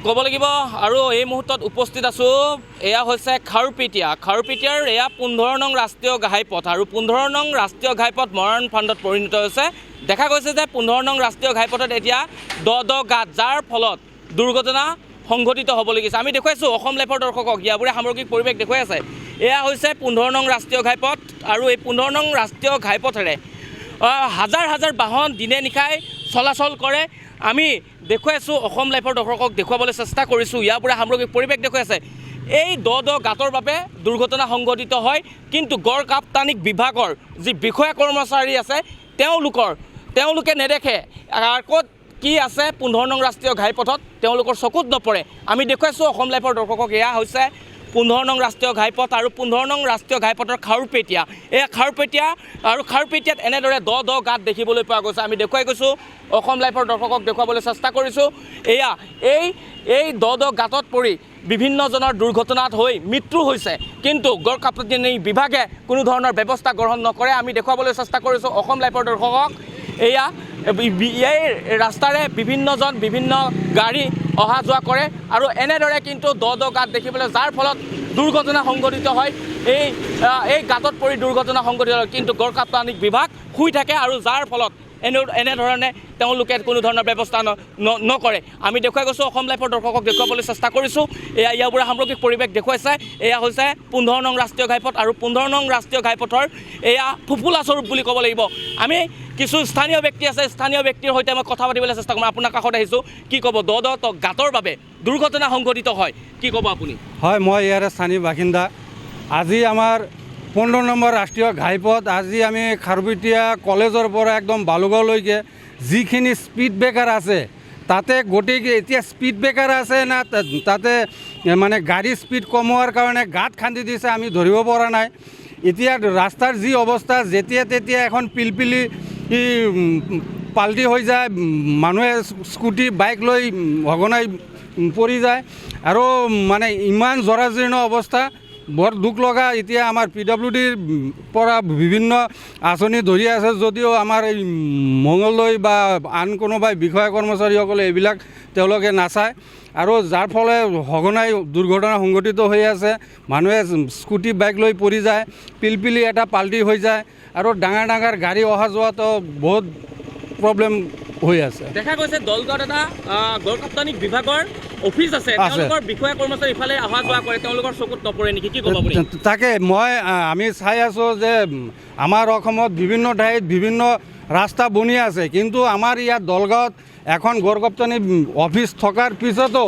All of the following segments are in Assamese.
ক'ব লাগিব আৰু এই মুহূৰ্তত উপস্থিত আছোঁ এয়া হৈছে খাৰুপেটীয়াৰ এয়া 15 নং ৰাষ্ট্ৰীয় ঘাইপথ আৰু 15 নং ৰাষ্ট্ৰীয় ঘাইপথ মৰাণ ফাণ্ডত পৰিণত হৈছে। দেখা গৈছে যে 15 নং ৰাষ্ট্ৰীয় ঘাইপথত এতিয়া দ গাঁত, যাৰ ফলত দুৰ্ঘটনা সংঘটিত হ'ব লাগিছে। আমি দেখুৱাইছোঁ অসম লাইভৰ দৰ্শকক, ইয়াবোৰে সামগ্ৰিক পৰিৱেশ দেখুৱাই আছে। এয়া হৈছে 15 নং ৰাষ্ট্ৰীয় ঘাইপথ আৰু এই 15 নং ৰাষ্ট্ৰীয় ঘাইপথেৰে হাজাৰ হাজাৰ বাহন দিনে নিশাই চলাচল কৰে। আমি দেখুৱাইছোঁ অসম লাইভৰ দৰ্শকক দেখুৱাবলৈ চেষ্টা কৰিছোঁ, ইয়াৰপৰা সামগ্ৰিক পৰিৱেশ দেখুৱাই আছে। এই দ গাঁতৰ বাবে দুৰ্ঘটনা সংঘটিত হয়, কিন্তু গড় কাপ্তানিক বিভাগৰ যি বিষয়া কৰ্মচাৰী আছে তেওঁলোকে নেদেখে ক'ত কি আছে 15 নং ৰাষ্ট্ৰীয় ঘাইপথত, তেওঁলোকৰ চকুত নপৰে। আমি দেখুৱাইছোঁ অসম লাইভৰ দৰ্শকক, এয়া হৈছে 15 নং ৰাষ্ট্ৰীয় ঘাইপথ আৰু 15 নং ৰাষ্ট্ৰীয় ঘাইপথৰ খাৰুপেটীয়া। এয়া খাৰুপেটীয়াত এনেদৰে দ গাঁত দেখিবলৈ পোৱা গৈছে। আমি দেখুৱাই গৈছোঁ অসম লাইভৰ দৰ্শকক দেখুৱাবলৈ চেষ্টা কৰিছোঁ। এয়া এই দ গাঁতত পৰি বিভিন্নজনৰ দুৰ্ঘটনাত হৈ মৃত্যু হৈছে, কিন্তু গড় কাপ্তানি বিভাগে কোনো ধৰণৰ ব্যৱস্থা গ্ৰহণ নকৰে। আমি দেখুৱাবলৈ চেষ্টা কৰিছোঁ অসম লাইভৰ দৰ্শকক। এই ৰাস্তাৰে বিভিন্ন গাড়ী অহা যোৱা কৰে আৰু এনেদৰে কিন্তু দ গাঁত দেখিবলৈ, যাৰ ফলত দুৰ্ঘটনা সংঘটিত হয়। এই গাঁতত পৰি দুৰ্ঘটনা সংঘটিত হয়, কিন্তু গড় কাপ্তানিক বিভাগ শুই থাকে আৰু যাৰ ফলত এনেধৰণে তেওঁলোকে কোনো ধৰণৰ ব্যৱস্থা নকৰে। আমি দেখুৱাই গৈছোঁ অসম লাইভৰ দৰ্শকক দেখুৱাবলৈ চেষ্টা কৰিছোঁ। ইয়াৰপৰা সামগ্ৰিক পৰিৱেশ দেখুৱাইছে। এয়া হৈছে 15 নং ৰাষ্ট্ৰীয় ঘাইপথ আৰু 15 নং ৰাষ্ট্ৰীয় ঘাইপথৰ এয়া ফুফুলা স্বৰূপ বুলি ক'ব লাগিব। আমি কিছু স্থানীয় ব্যক্তি আছে, স্থানীয় ব্যক্তিৰ সৈতে মই কথা পাতিবলৈ চেষ্টা কৰিম। আপোনাৰ কাষত আহিছোঁ, কি ক'ব? দ গাঁতৰ বাবে দুৰ্ঘটনা সংঘটিত হয়, কি ক'ব আপুনি? হয়, মই ইয়াৰে স্থানীয় বাসিন্দা। আজি আমাৰ 15 নম্বৰ ৰাষ্ট্ৰীয় ঘাইপথ, আজি আমি খাৰুপেটীয়া কলেজৰ পৰা একদম বালুগাঁওলৈকে যিখিনি স্পীড ব্ৰেকাৰ আছে, তাতে গোটেই এতিয়া স্পীড ব্ৰেকাৰ আছে না তাতে মানে গাড়ী স্পীড কমোৱাৰ কাৰণে গাঁত খান্দি দিছে, আমি ধৰিব পৰা নাই। এতিয়া ৰাস্তাৰ যি অৱস্থা, যেতিয়া তেতিয়া এখন পিলপিলি পাল্টি হৈ যায়, মানুহে স্কুটি বাইক লৈ সঘনাই পৰি যায় আৰু মানে ইমান জৰাজীৰ্ণ অৱস্থা, বৰ দুখ লগা। এতিয়া আমাৰ PWDৰ পৰা বিভিন্ন আঁচনি ধৰি আছে যদিও আমাৰ এই মঙলদৈ বা আন কোনোবাই বিষয়া কৰ্মচাৰীসকলে এইবিলাক তেওঁলোকে নাচায় আৰু যাৰ ফলত সঘনাই দুৰ্ঘটনা সংঘটিত হৈ আছে। মানুহে স্কুটি বাইক লৈ পৰি যায়, পিলপিলি এটা পাল্টি হৈ যায় আৰু ডাঙৰ গাড়ী অহা যোৱাতো বহুত প্ৰব্লেম হৈ আছে। দেখা গৈছে দলগাঁৱত এটা গড় কাপ্তানিক বিভাগৰ অফিচ আছে, তেওঁলোকৰ বিষয়া কৰ্মচাৰী ইফালে অহা যোৱা কৰে, তেওঁলোকৰ চকুত নপৰে নেকি, কি ক'ব আপুনি? তাকে আমি চাই আছোঁ যে আমাৰ অসমত বিভিন্ন ঠাইত বিভিন্ন ৰাস্তা বনি আছে, কিন্তু আমাৰ ইয়াত দলগাঁৱত এখন গড় কাপ্তানি অফিচ থকাৰ পিছতো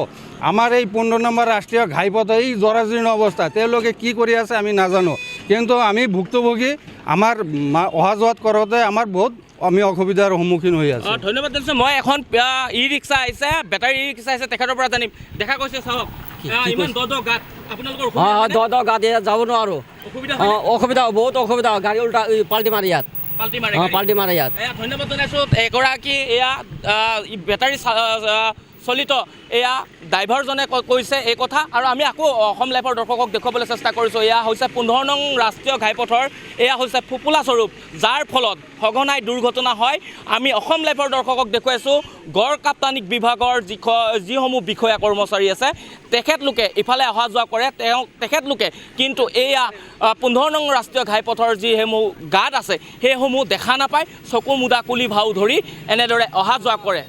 আমাৰ এই 15 নম্বৰ ৰাষ্ট্ৰীয় ঘাইপথ এই জৰাজীৰ্ণ অৱস্থা, তেওঁলোকে কি কৰি আছে আমি নাজানো, কিন্তু আমি ভুক্তভোগী। আমাৰ অহা যোৱাত কৰোঁতে আমাৰ বহুত আমি অসুবিধাৰ সন্মুখীন হৈ আছোঁ। ধন্যবাদ জনাইছোঁ। মই এখন ই-ৰিক্সা আহিছে, বেটাৰী ই-ৰিক্সা আহিছে, তেখেতৰ পৰা জানিম। দেখা গৈছে চাওক ইমান দ গাঁত, আপোনালোকৰ দ গাঁত ইয়াত যাব নোৱাৰোঁ, অসুবিধা বহুত অসুবিধা, গাড়ী উল্টা পাল্টি মাৰে ইয়াত, পাল্টি মাৰে ইয়াত। ধন্যবাদ জনাইছোঁ। এগৰাকী এয়া বেটাৰী চলিত এয়া ড্ৰাইভাৰজনে কৈছে এই কথা, আৰু আমি আকৌ অসম লাইভৰ দৰ্শকক দেখুৱাবলৈ চেষ্টা কৰিছোঁ। এয়া হৈছে 15 নং ৰাষ্ট্ৰীয় ঘাইপথৰ এয়া হৈছে ফুফুলা স্বৰূপ, যাৰ ফলত সঘনাই দুৰ্ঘটনা হয়। আমি অসম লাইভৰ দৰ্শকক দেখুৱাইছোঁ গড় কাপ্তানিক বিভাগৰ যিসমূহ বিষয়া কৰ্মচাৰী আছে, তেখেতলোকে ইফালে অহা যোৱা কৰে, তেখেতলোকে কিন্তু এয়া 15 নং ৰাষ্ট্ৰীয় ঘাইপথৰ যিসমূহ গাঁত আছে সেইসমূহ দেখা নাপায়, চকু মুদা কুলি ভাও ধৰি এনেদৰে অহা যোৱা কৰে।